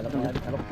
Agap na natin, agap.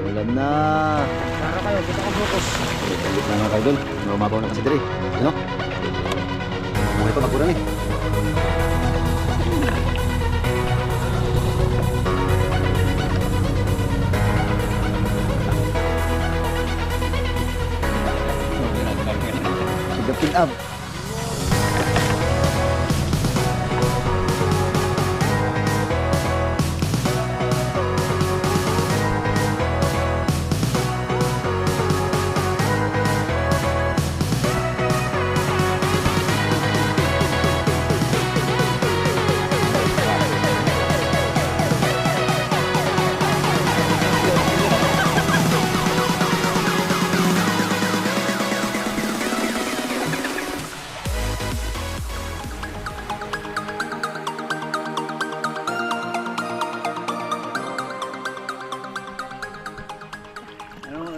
Ulan na. Para kayo, kita ko focus. Balik na mga kaidol. Lumabaw na kasi diri. Ano? Buhay pa magkurang eh. Sigapin up.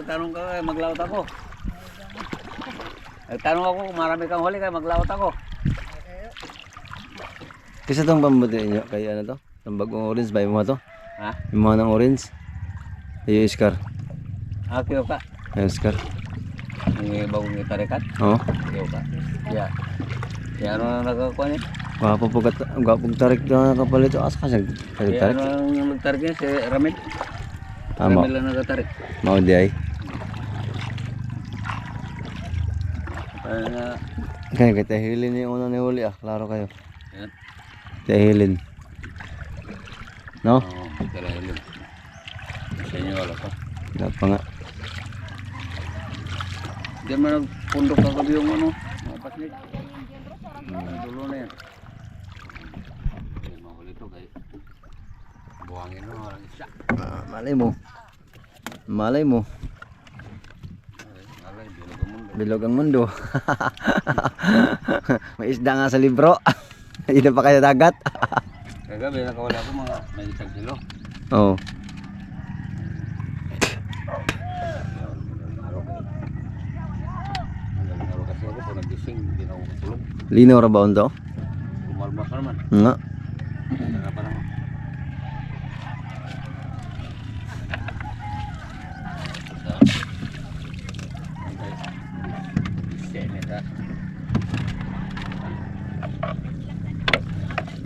Tanong ka, maglawat ako. Tanong ako, marami kang huli kaya maglawat ako. Kasi itong pambuti niyo, kay ano to? Itong bagong orange ba? Yung mga to? Ha? Yung mga ng orange? Yung Scar. Akiyo ka. Yung Scar. Yung bagong itarikat. Oo. Akiyo ka. Ya. Ya ano na nagkakuha niya? Gwapong tarik na nakapalit. Asa ka siya? Ya Tarik? ano ang nagtarik niya? Si Ramil. Tama. Ramil lang nagtarik. Maudi ay. Kaya kita hilin yung una ni huli ah. Klaro kayo. Yan. Kita hilin. No? Oo, kalahilin. Sa inyo wala pa. Wala pa nga. Diyan man nagpundok ka kabi yung ano. Mga paslit. Dulo na yan. Mahuli ito kay buhangin mo. Walang isa. Malay mo. Malay mo. Alay, bilog ang mundo. Bilog ang mundo. May isda nga sa libro. Hindi pa kayo dagat. Kagabi nakawala ako mga may isang kilo. Oo. Nalo kasi ako po nag-gising, hindi na ako matulog. Linaw ra ba to? Kumalmas na naman. Nga. Nagka pa naman.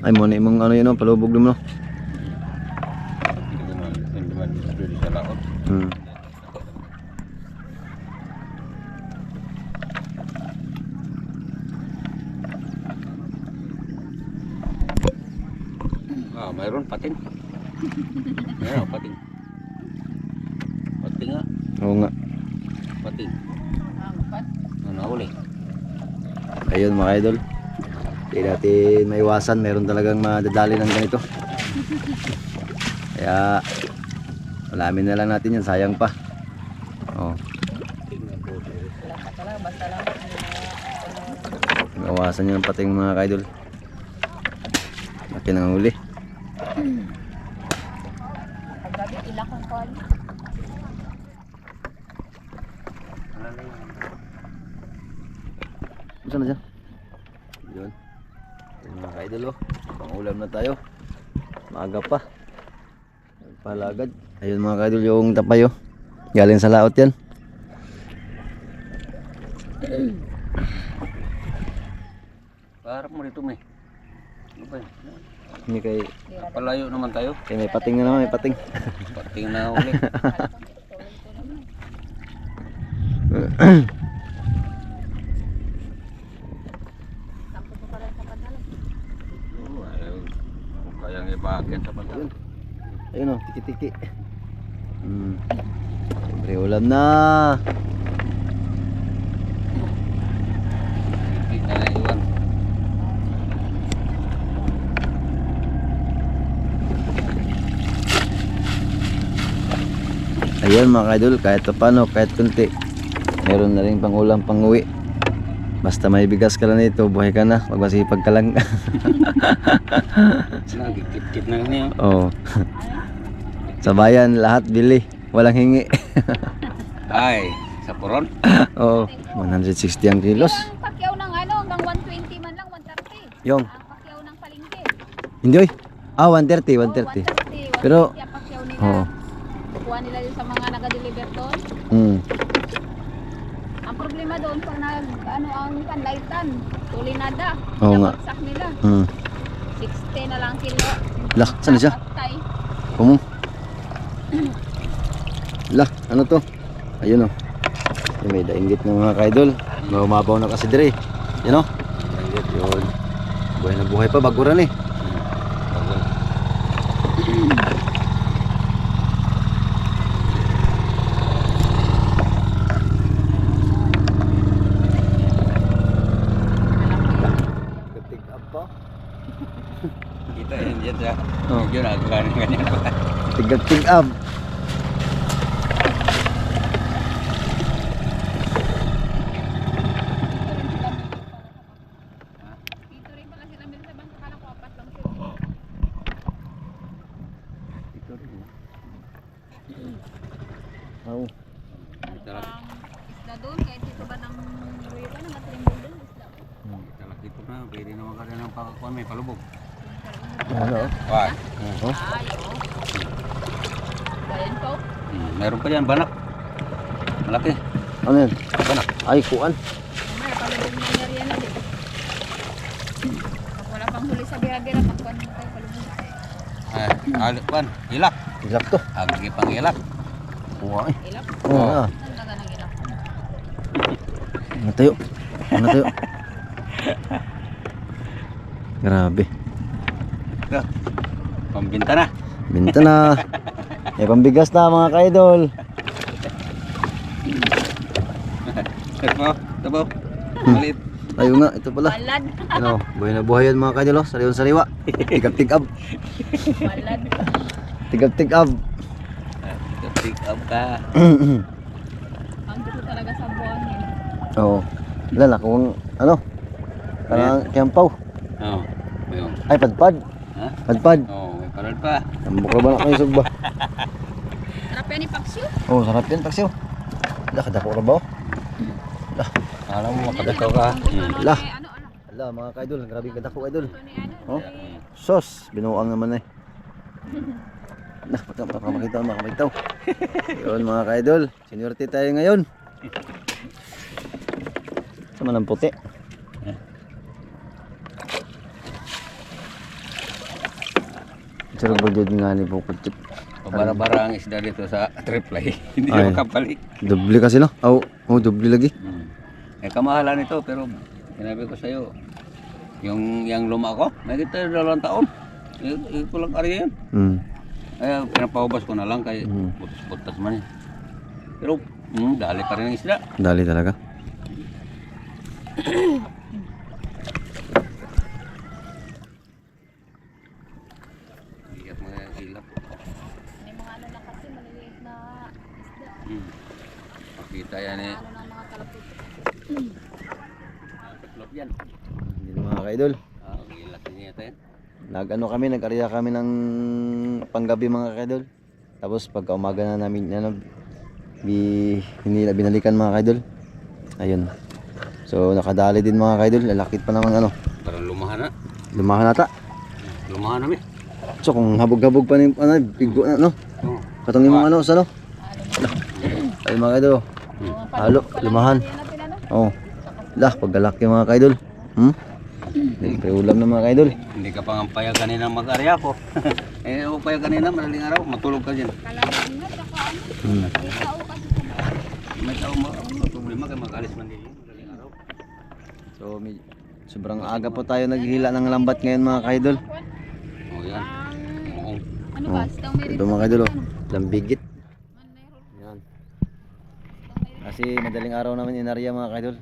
Ay mo na imong ano yun, no? Palubog mo no? Hindi man sa laot. Hmm. Ah, mayroon pating. Mayroon pating. Pating nga. Oo nga. Pating. Ano huli? Ayun mga idol. Hindi natin maiwasan, meron talagang madadali ng ganito. Kaya alamin na lang natin yan, sayang pa. Oh. Iwasan nyo ng pating mga idol. Laki nang huli. Saan na dyan? Yun. Yun mga ka-idol oh. Pangulam na tayo. Maaga pa. Palagad. Ayun mga ka-idol yung tapay oh. Galing sa laot yan. Parang mo dito may. Ano ba yun? Hindi kay Palayo naman tayo. may pating na naman, may pating. Pating na huli. Kung kayang ibakit sa pantalon. Ayun oh, tiki-tiki. Siyempre ulam na. Hindi ka na iwan. Ayun mga idol, kahit paano, kahit kunti, meron na rin pang ulam, pang uwi. Basta may bigas ka lang nito, buhay ka na, magmasipag ka lang. Nagkit-kit na niya. Oo. Sa bayan, lahat bili, walang hingi. Ay, sa puron? Oo, 160 ang kilos. Pakyaw ng ano, Yung. Ang pakyaw ng palengke. Hindi oy. 130, 130. Pero- Ang pakyaw nila. Oo. Kukuha nila yun sa mga nag-deliver doon. Ang problema doon pag ang panlaitan, tulinada. Oo nga. Napagsak nila. 60 na lang kilo. Lah, saan na siya? Patay. Kumo. Lah, ano to? Ayun oh. Yung may dainggit ng mga kaidol. Mababaw na kasi dire. Yan oh. Dainggit yun. Buhay na buhay pa, baguran eh. Ketik apa? Kita yang dia Oh. video nak ganyan pa. Tig up. Dito rin pala sila sa bangka. Kala ko apat lang sila. Oh. Ang isda doon, kahit dito ba ng ruyo ka na, matalimbol doon, isda ko. Kita lagi tu na, pwede naman kada ng pakakuan may palubog. Ano? Wah. Oh. Ay, oo. Bayan po. Meron pa yan banak. Malaki. Ano yan? Banak. Ay, kuan. Mamaya, palubog na niya na din. Pag wala pang huli sa bira-bira, pagkuhan mo tayo palubog. Kuan, ilak. Exacto. Agi pang ilak. Kuha eh. Ilap. Oo nga. Ang taga ng ilap. Ano tayo? Ano tayo? Grabe. Pambinta na. Binta na. May pambigas na mga kaidol. Tabaw. Malit. Tayo nga, ito pala. Balad. Ano, buhay na buhay yan mga kaidol. Oh. Sariwan-sariwa. Tigab-tigab. Balad. Tigab-tigab. Pick up ka. Ang gusto talaga sa buhangin. Oo. Wala na kung ano. Parang kiyampaw. Oh. Ayun. Ay, padpad. Ha? Padpad. Oh, may parad pa. Tambok na ba na kayo sugba? Sarap yan ni Paksyo. Oo, sarap yan, taksiw. Wala, kadako na ba? Oh? Alam mo, makadakaw ka. Lah. Ano, ano? Wala, mga kaidol. Grabe kadako kaidol. Ito ni ano? Oh? Sos, binuang naman eh. Nah, makakita, makamitaw. Yun mga kaidol, seniority tayo ngayon. Sama ng puti. Sarap ba dyan nga ni Bukod? Pabara-bara ang isda dito sa triplay. Hindi Ay. makapalik. Doble kasi no? Oh, doble lagi. Eh, kamahalan ito, pero sinabi ko sa'yo, yung luma ko, may kita 2 taon. Ito lang karya yan. Kaya pinapahubas ko na lang kay butas-butas man eh. Pero dali pa rin ang isda. Dali talaga. Iyak mga ilap. May mga ano na kasi maliliit na isda. Makita yan eh. Ano na mga kalapit. Taklop yan. Hindi mga kaidol. Ang ilak niya ito yan. Nag-area kami ng panggabi mga kaidol. Tapos pagka umaga na namin binalikan mga kaidol. Ayun. So nakadali din mga kaidol, lalakit pa naman ano. Parang lumahan na. Lumahan ata. Lumahan namin. So kung habog-habog pa ni bigo na no. Oh. Katong yung mga ano sa no. Ay mga kaidol. Halo, lumahan. Yan natin ano? Oh. Lah, paggalaki mga kaidol. Pre ulam na mga kaidol. Hindi ka pa payag kanina mag-arya ko. Eh, o payag kanina, madaling araw, matulog ka dyan. Kalaman na, saka ano? May tao kasi sa mga. May tao problema kay mag-alis man din yun, madaling araw. So sobrang aga po tayo naghihila ng lambat ngayon mga kaidol. Oh, yan. Oo. Ano ba? Sitang may Ito mga kaidol, oh. Lambigit. Man, mayroon. Yan. Kasi madaling araw namin inarya mga kaidol.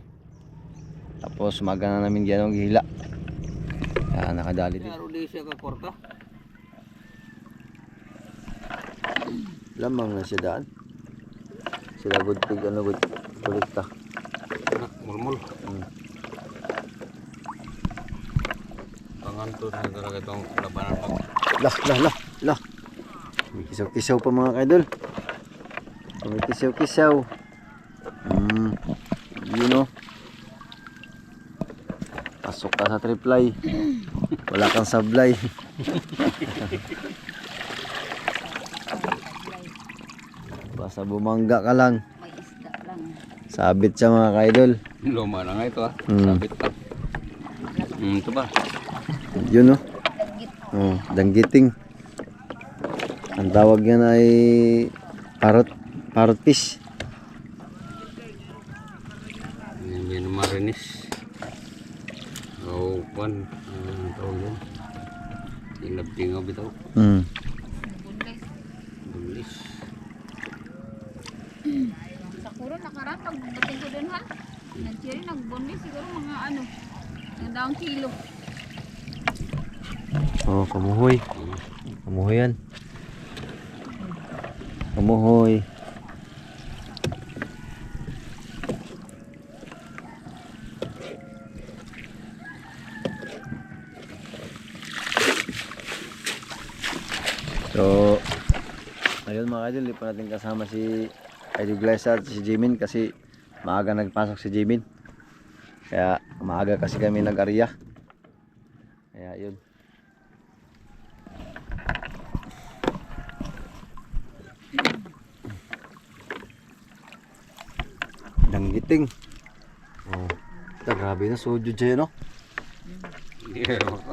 Tapos umaga na namin gano'ng gihila. Yan, nakadali din. Araw din siya ka korta. Lamang na siya daan. Sila good pig, ano good kulikta. Mulmul. Panganto na talaga itong labanan pag Lah. May kisaw-kisaw pa mga kaidol. May kisaw-kisaw. You know. Pasok ka sa triply. Wala kang sablay. Basta bumangga ka lang. May isda lang. Sabit siya mga ka-idol. Luma na nga ito ah. Hmm. Sabit pa. Ito ba? Yun no. Dagit. Oh, danggiting. Ang tawag yan ay parrot fish. Yan marinis. O, kwan. Ang tawag yan. Tinabtingaw bitaw. Bunles. Bulis. Sakuro nakaraan pagdating ko dun ha. Nag-cherry nagbunles siguro mga ano. Yung daang kilo. Oh, kamuhoy. Kamuhoy yan. Kamuhoy. So, ayun mga idol, hindi pa natin kasama si Idol Glesa at si Jimin kasi maaga nagpasok si Jimin. Kaya maaga kasi kami nag-area. Kaya yun. Danggiting. Oh, grabe na soju dyan, no?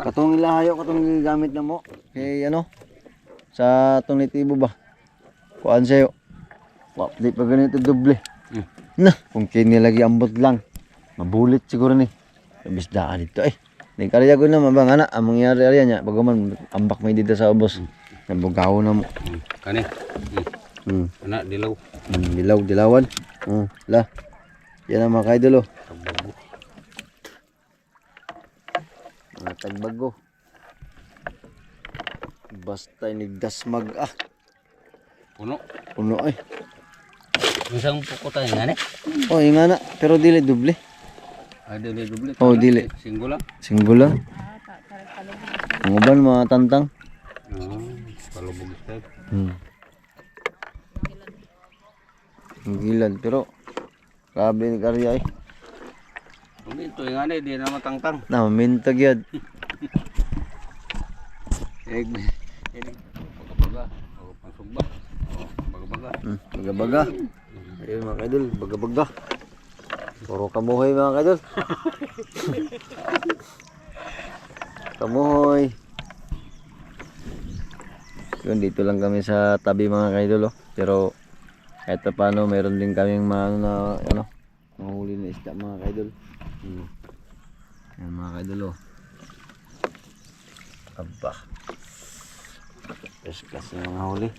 Katong ilahayo, katong gamit na mo. Kay ano? Sa tunitibo ba? Kuan sa'yo. Wap, di pa ganito doble. Na, kung kinilagi ambot lang. Mabulit siguro ni. Bisdaan dito eh. Di karya ko naman bang anak, ang mangyari niya. Bagaman, ambak may dito sa ubos. Nabugaw na mo. Kani. Anak, dilaw. Dilaw, dilawan. La. Yan ang mga kaidol oh. Tabago. Mga tagbago. Basta inigdasmag Puno. Puno ay. Isang pukutan nga ni. Oh, yung nga na. Pero dili doble. Dili dubli. Oh, dili. Single lang. Single lang. Ang uban mga tantang. Palubog style. Ang gilad. Pero, grabe ni karya eh. Ito yung nga di na matangtang. Na, mamintag yan. Baga-baga. O, pansugba. O, baga-baga. Baga-baga. Ayun mga kaidol, baga-baga. Puro kamuhoy mga kaidol. Kamuhoy. Yun, dito lang kami sa tabi mga kaidol oh. Pero kahit pa paano, meron din kaming mahuli na isda mga kaidol. Yan mga kaidol oh. Aba. Fresh class yung mga huli.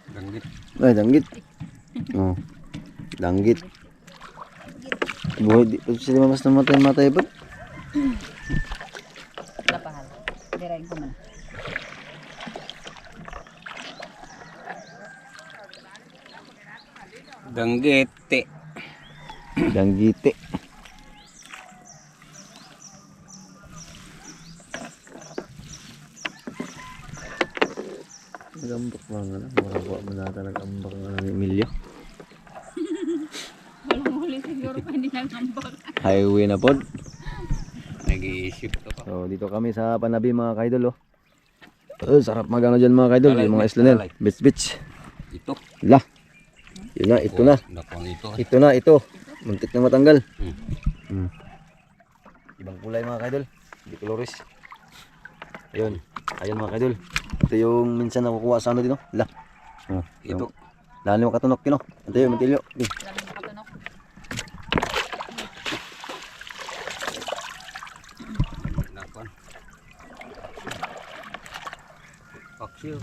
Danggit. Ay, danggit. Oh. Danggit. Buhay di sila mas namatay ba? Lapahal. Dirain ko man. Danggete. Danggite. Nagambak mga na. Mura po manata nagambak ng Emilio. Walang huli siguro pa hindi nagambak. Highway na pod. Nag-iisip ka pa. So dito kami sa Panabi mga kaidol oh. Sarap magano dyan mga kaidol. Yung mga islanel. Beach. Ito. La. Yun na, ito na. Nakon ito. Ito na, ito. Muntik na matanggal. Hmm. Ibang kulay mga kaidol. Hindi colores. Ayun. Ayun mga kaidol. Ito yung minsan nakukuha sa ano din oh. La. Ito. Lalo yung katunok yun oh. Ito yung matilyo. Lalo nakatunok. Nakon. Paksiw.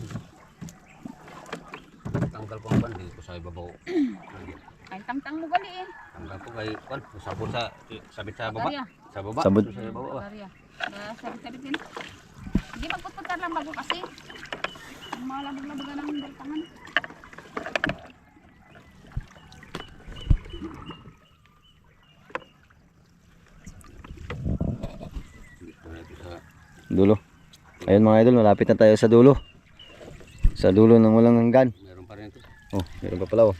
Tanggal ko ang bandi ko sa ibabaw. Ay, tangtang mo gali eh. Tanggal ko kay kwan. Sabot sa sabit sa baba. Karya. Sa baba. Sabot. Sa baba. Karya. Sabit-sabit din. Hindi magputputan lang bago kasi. Malabog-labogan ng daltangan. Dulo. Ayun mga idol, malapit na tayo sa dulo. Sa dulo ng walang hanggan. Meron pa rin ito. Oh, meron pa pala oh.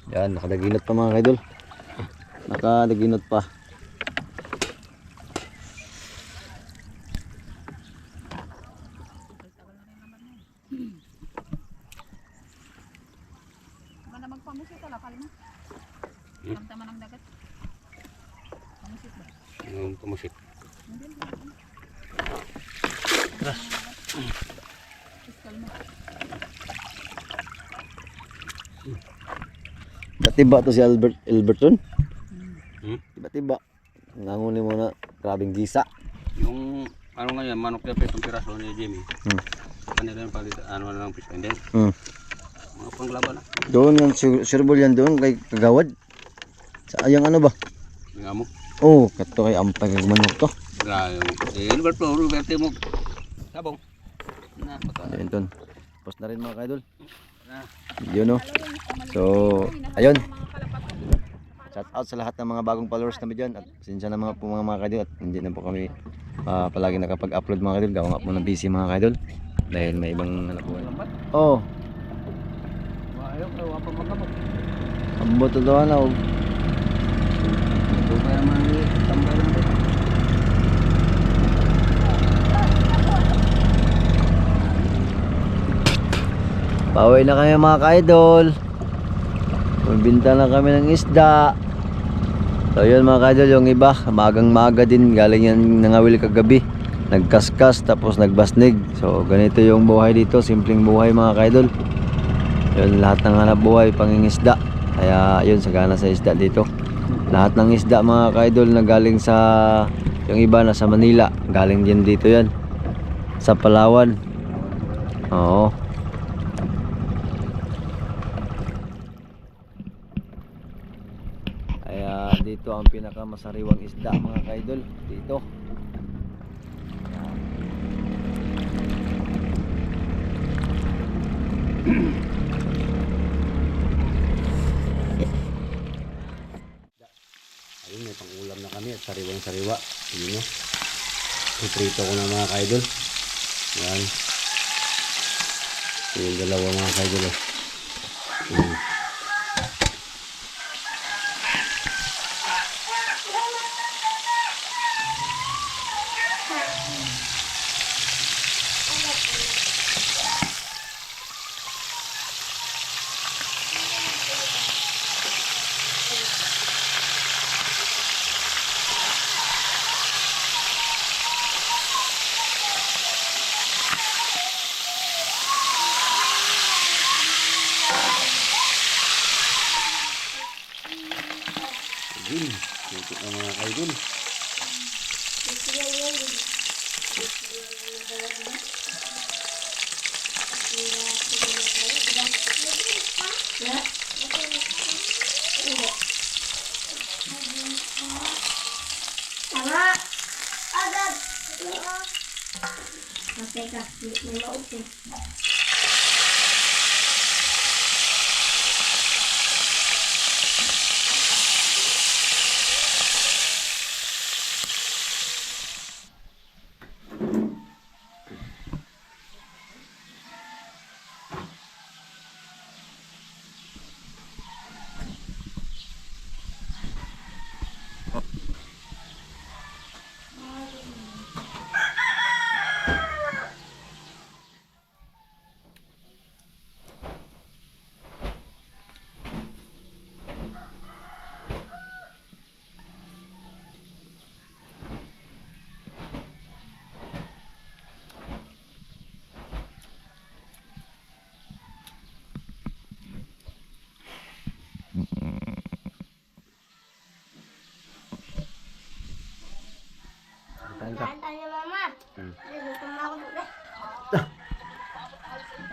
Yan, nakadaginot pa mga idol. Nakadaginot pa. Mana magpamusit ala kalma. Tamtaman ang dagat. Pamusit ba? Yung tumusit. Kalma. Tiba to si Alberton. Hmm? Tiba-tiba. Nanguni mo na grabing gisa. Yung ano nga yan, manok na petong piraso ni Jimmy. Kanila yung palit, ano na lang fish and then, mga panglaban na. Doon yung surbol yan doon kay Kagawad. Sa ayang ano ba? Yung amo. Oh, kato kay ampay kag manok to. Wala yung, Roberto mo. Sabong. Na, pata. Ayun ton. Post na rin mga kaidol. Na. Yun no. So, ayun. Shout out sa lahat ng mga bagong followers namin dyan. At sinsya na mga kaidol. At hindi na po kami palagi nakapag-upload mga kaidol. Gawa nga po ng busy mga kaidol. Dahil may ibang anak buhay. Oh, Ayaw, wala pa magkabot. ang boto daw na. Ito kaya mga tambay lang ito. Pauwi na kami mga kaidol. Magbinta na kami ng isda. So yun mga kaidol, yung iba magang maga din, galing yan nangawil kagabi, nagkaskas tapos nagbasnig. So ganito yung buhay dito, simpleng buhay mga kaidol. Yun, lahat ng hanap buhay pangingisda. Kaya yun, sagana sa isda dito. Lahat ng isda mga kaidol na galing sa, yung iba na sa Manila, galing din dito yan sa Palawan. Oo. Kaya dito ang pinakamasariwang isda mga kaidol dito. Ayun, may pang-ulam na kami at sariwang sariwa. Yun no. Iprito ko na mga kaidol. Yan. Yung dalawa mga kaidol. Ayun, ito na mga kaidol. Tanya mama. Gutom na ako doon.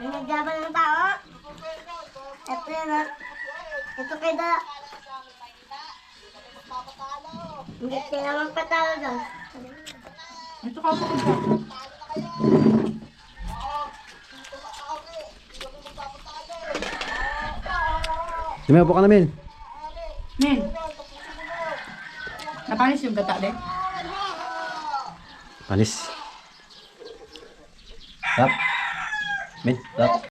May nagjaban ng tao. Ito yan ha. Ito kay da. Hindi kayo naman patalo doon. Ito ka po. Sumayo po ka namin. Nen. Napanis yung gata din. Panis. Tap. Min, tap.